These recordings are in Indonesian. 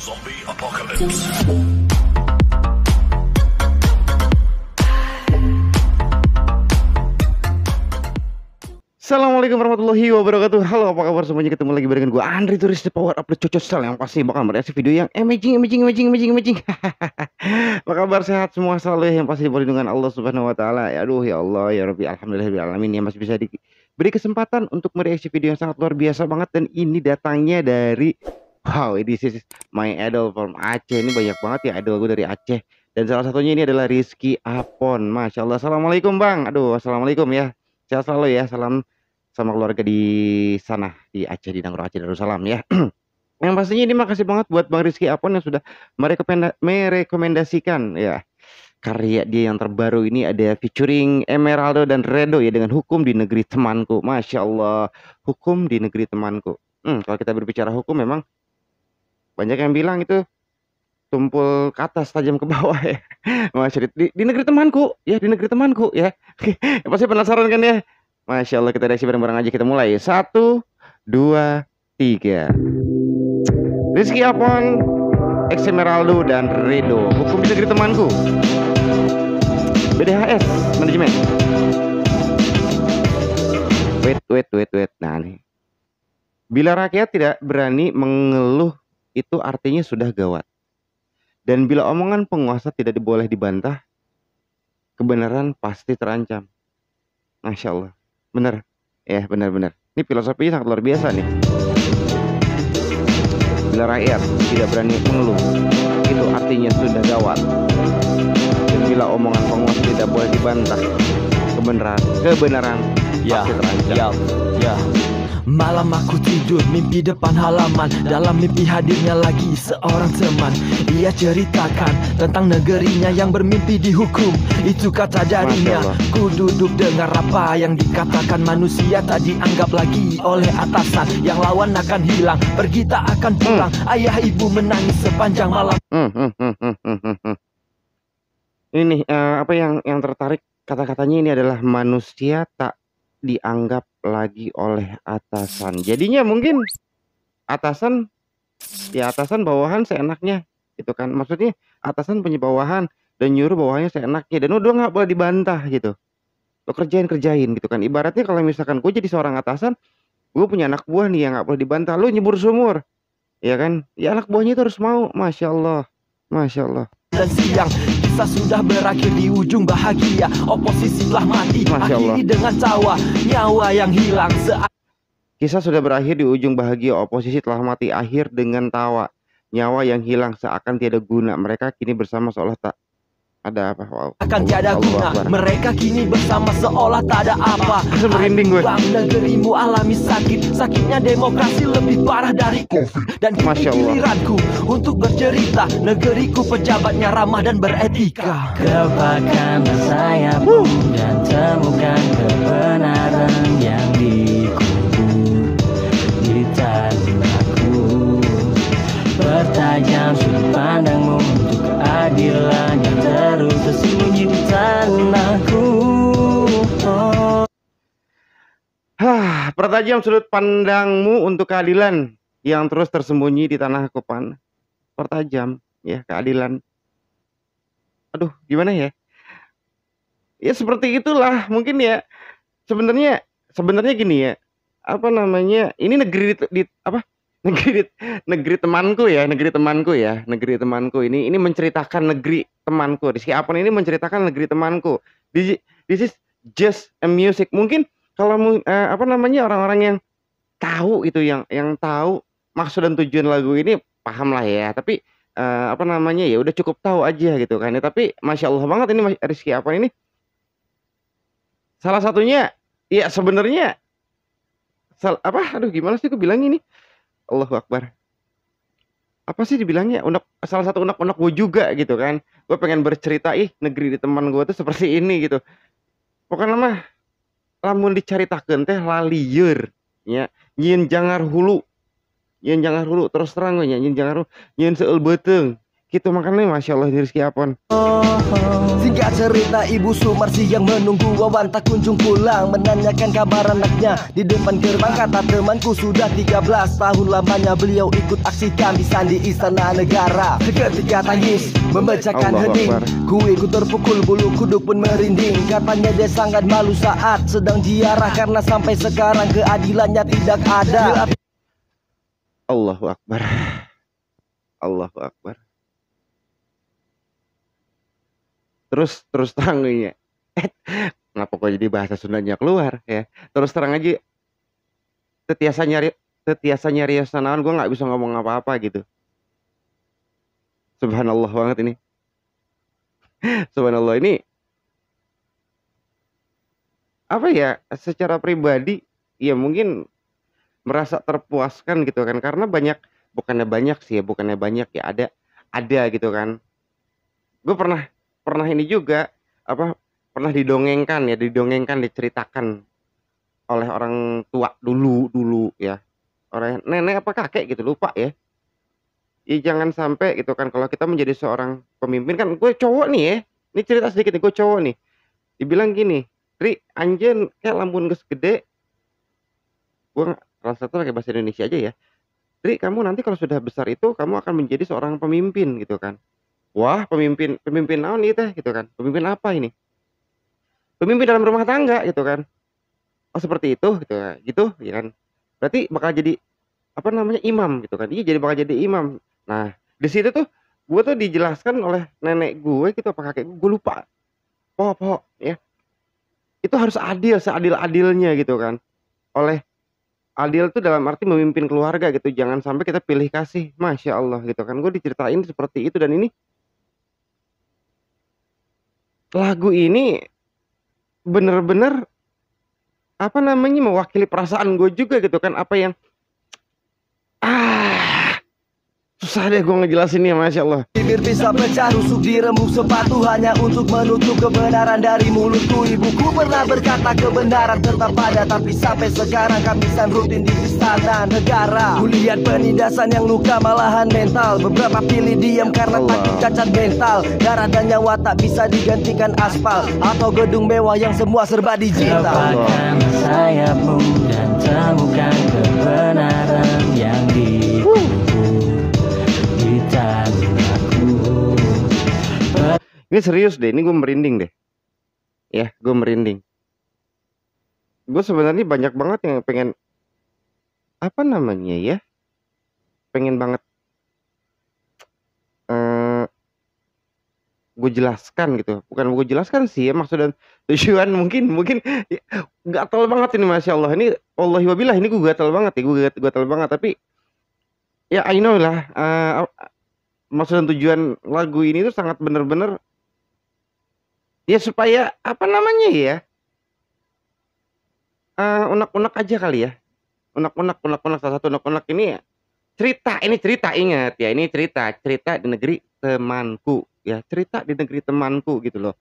Zombie Apocalypse. Assalamualaikum warahmatullahi wabarakatuh. Halo, apa kabar semuanya? Ketemu lagi barengan gue Andri Turis The Power Upload Cocok Sel yang pasti bakal mereaksi video yang amazing. Apa kabar, sehat semua selalu ya, yang pasti diberi dengan Allah Subhanahu wa taala. Ya aduh ya Allah ya Rabbi, alhamdulillah alamin, yang masih bisa diberi kesempatan untuk mereaksi video yang sangat luar biasa banget, dan ini datangnya dari this is my idol from Aceh. Ini banyak banget ya idol gue dari Aceh, dan salah satunya ini adalah Rizky Apon. Masya Allah. Assalamualaikum Bang. Aduh, assalamualaikum ya. Sehat selalu ya. Salam sama keluarga di sana di Aceh, di Nangro Aceh Darussalam ya. Yang pastinya ini makasih banget buat Bang Rizky Apon yang sudah merekomendasikan ya karya dia yang terbaru ini, ada featuring Emeraldo dan Redo ya, dengan Hukum di Negeri Temanku. Masya Allah, Hukum di Negeri Temanku. Kalau kita berbicara hukum, memang banyak yang bilang itu tumpul ke atas tajam ke bawah ya. Masya Allah, di negeri temanku ya, di negeri temanku ya. Pasti penasaran kan ya. Masya Allah, kita reaksi bareng-bareng aja. Kita mulai. 1, 2, 3. Rizky Apon, Emeraldo dan Redo, Hukum di Negeri Temanku. BDHS Manajemen. Wait. Nah nih. Bila rakyat tidak berani mengeluh, itu artinya sudah gawat. Dan bila omongan penguasa tidak boleh dibantah, kebenaran pasti terancam. Masya Allah. Bener ya, benar-benar ini filosofinya sangat luar biasa nih. Bila rakyat tidak berani mengeluh, itu artinya sudah gawat. Dan bila omongan penguasa tidak boleh dibantah, kebenaran pasti terancam. Malam aku tidur, mimpi depan halaman. Dalam mimpi hadirnya lagi seorang teman. Ia ceritakan tentang negerinya yang bermimpi dihukum. Itu kata darinya. Ku duduk dengar apa yang dikatakan. Manusia tak dianggap lagi oleh atasan. Yang lawan akan hilang, pergi tak akan pulang. Ayah ibu menangis sepanjang malam. Ini apa yang tertarik kata-katanya ini adalah manusia tak dianggap lagi oleh atasan. Jadinya mungkin atasan bawahan seenaknya gitu kan. Maksudnya atasan punya bawahan dan nyuruh bawahannya seenaknya, dan udah nggak boleh dibantah gitu. Lo kerjain gitu kan. Ibaratnya kalau misalkan gue jadi seorang atasan, gue punya anak buah nih yang nggak boleh dibantah. Lo nyebur sumur ya kan, ya anak buahnya itu harus mau. Masya Allah. Dan siang kisah sudah berakhir di ujung bahagia. Oposisi telah mati, akhiri dengan tawa. Nyawa yang hilang Kisah sudah berakhir di ujung bahagia. Oposisi telah mati, akhir dengan tawa. Nyawa yang hilang seakan tiada guna. Mereka kini bersama seolah tak ada apa. akan tiada guna. Mereka kini bersama seolah tak ada apa. Merinding gue. Bang, negerimu alami sakit. Sakitnya demokrasi lebih parah dari COVID. Dan kini giliranku untuk bercerita. Negeriku pejabatnya ramah dan beretika. Kepakkanlah sayapmu dan temukan kebenaran yang dikubur di tanahku. Pertajam sudut pandangmu untuk keadilan yang terus tersembunyi di tanahku. Pertajam sudut pandangmu untuk keadilan yang terus tersembunyi di tanahku. Pertajam ya keadilan. Aduh, gimana ya? Ya seperti itulah mungkin ya. Sebenarnya gini ya. Apa namanya? Ini negeri temanku ya, negeri temanku ini menceritakan negeri temanku. Rizky Apon ini menceritakan negeri temanku. This is just a music. Mungkin kalau orang-orang yang tahu itu, yang tahu maksud dan tujuan lagu ini paham lah ya. Tapi ya udah cukup tahu aja gitu kan ya. Tapi Masya Allah banget ini Rizky Apon ini. Salah satunya ya sebenarnya gimana sih aku bilangnya ini? Allahu Akbar. Apa sih dibilangnya? Salah satu unek-unek gue juga gitu kan. Gue pengen bercerita, negeri di teman gue tuh seperti ini gitu. Pokoknya mah lamun dicaritakeun teh lalieur nya. Nyin jangar hulu terus terang nya, nyin jangar hulu, nyin seueur beuteung. Gitu makanya Masya Allah di Rizky Apon. Singkat cerita Ibu Sumarsi yang menunggu Wawan tak kunjung pulang, menanyakan kabar anaknya di depan gerbang. Kata temanku sudah 13 tahun lamanya beliau ikut aksi kami di Istana Negara. Seketika tangis memecahkan Allahu hening, Akbar. ku ikut terpukul, bulu kuduk pun merinding. Katanya dia sangat malu saat sedang ziarah, karena sampai sekarang keadilannya tidak ada. Allahu Akbar. Allahu Akbar. Terus terang ya. Kenapa kok jadi bahasa Sundanya keluar ya? Terus terang aja, tetiasa nyari sanaan, gue nggak bisa ngomong apa-apa gitu. Subhanallah banget ini. Subhanallah ini apa ya? Secara pribadi ya mungkin merasa terpuaskan gitu kan, karena bukannya banyak sih ya, bukannya banyak ya, ada gitu kan. Gue pernah ini juga apa, pernah didongengkan, diceritakan oleh orang tua dulu ya, oleh nenek apa kakek gitu, lupa ya. Ya jangan sampai gitu kan, kalau kita menjadi seorang pemimpin, kan gue cowok nih ya, ini cerita sedikit nih, gue cowok nih, dibilang gini, Ri anjen kayak lambun geus gede, gue salah satu pakai bahasa Indonesia aja ya, Ri kamu nanti kalau sudah besar itu kamu akan menjadi seorang pemimpin gitu kan. Wah, pemimpin naon nih teh gitu kan, pemimpin apa ini, pemimpin dalam rumah tangga gitu kan. Oh seperti itu gitu ya kan, berarti bakal jadi apa namanya, imam gitu kan. Iya, jadi bakal jadi imam. Nah di situ tuh gue tuh dijelaskan oleh nenek gue gitu apa kakek gue lupa, pokok ya, itu harus adil, seadil-adilnya gitu kan. Oleh adil tuh dalam arti memimpin keluarga gitu, jangan sampai kita pilih kasih. Masya Allah gitu kan, gue diceritain seperti itu. Dan ini lagu ini bener-bener apa namanya, mewakili perasaan gue juga gitu kan. Apa yang susah deh gue ngejelasinnya, Masya Allah. Bibir bisa pecah, rusuk diremuk sepatu hanya untuk menutup kebenaran dari mulutku. Ibuku pernah berkata kebenaran tetap ada, tapi sampai sekarang kamisan rutin di Istana Negara. Kulihat penindasan yang luka malahan mental, beberapa pilih diam karena Allah. takut cacat mental. Darah dan nyawa tak bisa digantikan aspal atau gedung mewah yang semua serba digital. Lepaskan sayapmu dan temukan kebenaran yang dikubur di tanahku. Ini serius deh, ini gue merinding deh. Ya, gue merinding. Gue sebenarnya banyak banget yang pengen apa namanya ya, pengen banget gue jelaskan gitu. Bukan gue jelaskan sih ya, maksud dan tujuan mungkin ya, gatel banget ini, Masya Allah. Ini Wallahi wabillah, ini gue gatel banget ya, gue gatel banget. Tapi ya I know lah, maksud dan tujuan lagu ini tuh sangat bener-bener ya supaya apa namanya ya, unek-unek aja kali ya. Unek-unek, salah satu unek-unek ini ya, cerita ingat ya, ini cerita di negeri temanku ya, cerita di negeri temanku gitu loh.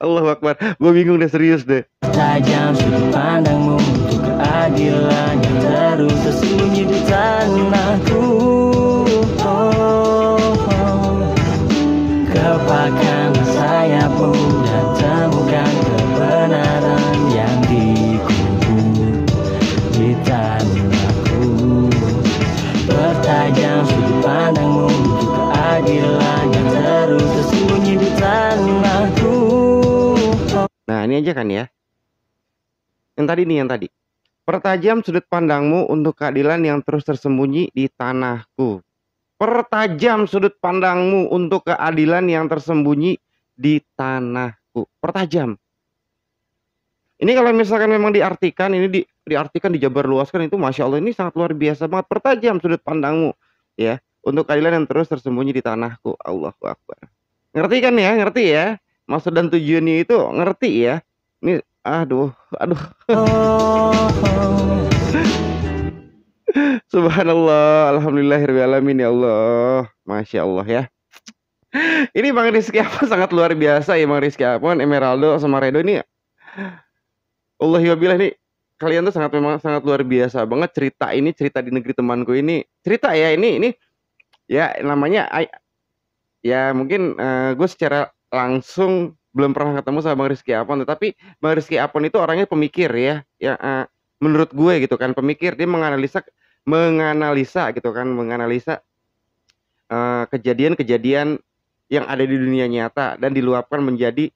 Allahu Akbar, gue bingung deh, serius deh. Tajam sudut pandangmu untuk keadilan yang terus tersembunyi di tanahku. Kepakkan sayapmu dan temukan kebenaran yang dikubur di tanahku. Pertajam sudut pandangmu untuk keadilan yang terus tersembunyi di tanahku. Nah ini aja kan ya, yang tadi. Pertajam sudut pandangmu untuk keadilan yang terus tersembunyi di tanahku. Pertajam sudut pandangmu untuk keadilan yang tersembunyi di tanahku. Pertajam. Ini kalau misalkan memang diartikan, ini diartikan, dijabarluaskan, itu Masya Allah, ini sangat luar biasa banget. Pertajam sudut pandangmu ya untuk keadilan yang terus tersembunyi di tanahku. Allahu Akbar. Ngerti kan ya? Ngerti ya? Maksud dan tujuannya itu ngerti ya? Ini aduh. Subhanallah, alhamdulillahirrahmanirrahim, ya Allah. Masya Allah ya. Ini Bang Rizky Apon sangat luar biasa ya, Bang Rizky Apon, Emeraldo sama Redo ini. Wallahi wabillah, nih kalian tuh memang sangat luar biasa banget. Cerita di negeri temanku ini. Cerita ya, ini Ya namanya ya mungkin, gue secara langsung belum pernah ketemu sama Bang Rizky Apon, tetapi Bang Rizky Apon itu orangnya pemikir ya, ya, menurut gue gitu kan, pemikir. Dia menganalisa menganalisa gitu kan, menganalisa, kejadian-kejadian yang ada di dunia nyata dan diluapkan menjadi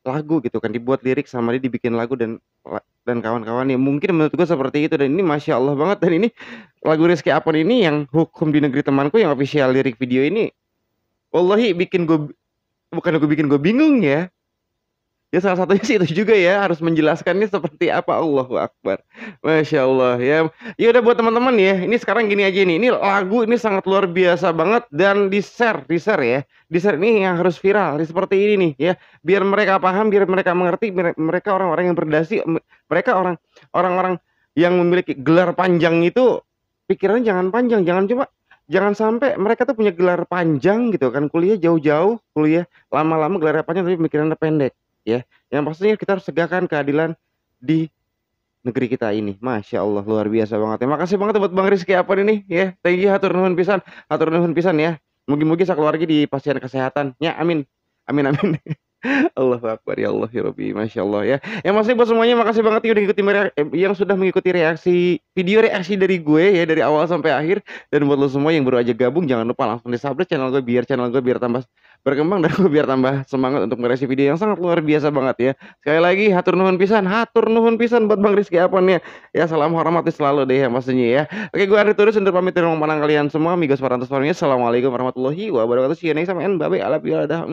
lagu gitu kan, dibuat lirik sama dia dibikin lagu dan kawan-kawannya. Mungkin menurut gue seperti itu dan ini Masya Allah banget dan ini lagu Rizky Apon ini yang Hukum di Negeri Temanku yang official lirik video ini, wallahi bikin gue bingung ya. Ya salah satunya sih itu juga ya, harus menjelaskannya seperti apa, Allahu Akbar. Masya Allah ya. Ya udah buat teman-teman ya, ini sekarang gini aja nih, ini lagu ini sangat luar biasa banget dan di-share ya. Di-share ini yang harus viral, seperti ini nih ya. Biar mereka paham, biar mereka mengerti, mereka orang-orang yang berdasi, mereka orang-orang yang memiliki gelar panjang itu pikirannya jangan panjang, jangan sampai mereka tuh punya gelar panjang gitu kan, kuliah jauh-jauh, kuliah lama-lama gelarnya panjang tapi pikirannya pendek. Ya, yang pastinya kita harus tegakkan keadilan di negeri kita ini. Masya Allah luar biasa banget. Terima kasih banget buat Bang Rizky Apon ini ya. Thank you hatur nuhun pisan ya. Mugi-mugi sakeluarga dipastikan kesehatan. Ya, amin. Amin amin. Allahu Akbar ya Allah ya Rabbi, Masya Allah ya. Yang masih buat semuanya makasih banget yang udah yang sudah mengikuti video reaksi dari gue ya dari awal sampai akhir. Dan buat lo semua yang baru aja gabung jangan lupa langsung di-subscribe channel gue biar tambah berkembang dan gue biar tambah semangat untuk mereaksi video yang sangat luar biasa banget ya. Sekali lagi hatur nuhun pisan buat Bang Rizky Apon ya. Ya salam hormat selalu deh ya maksudnya ya. Oke gue Andri Turus untuk pamit dari rumah kalian semua. Amigos Parantos Assalamualaikum warahmatullahi wabarakatuh. See you next time and bye bye. I love you. Dah.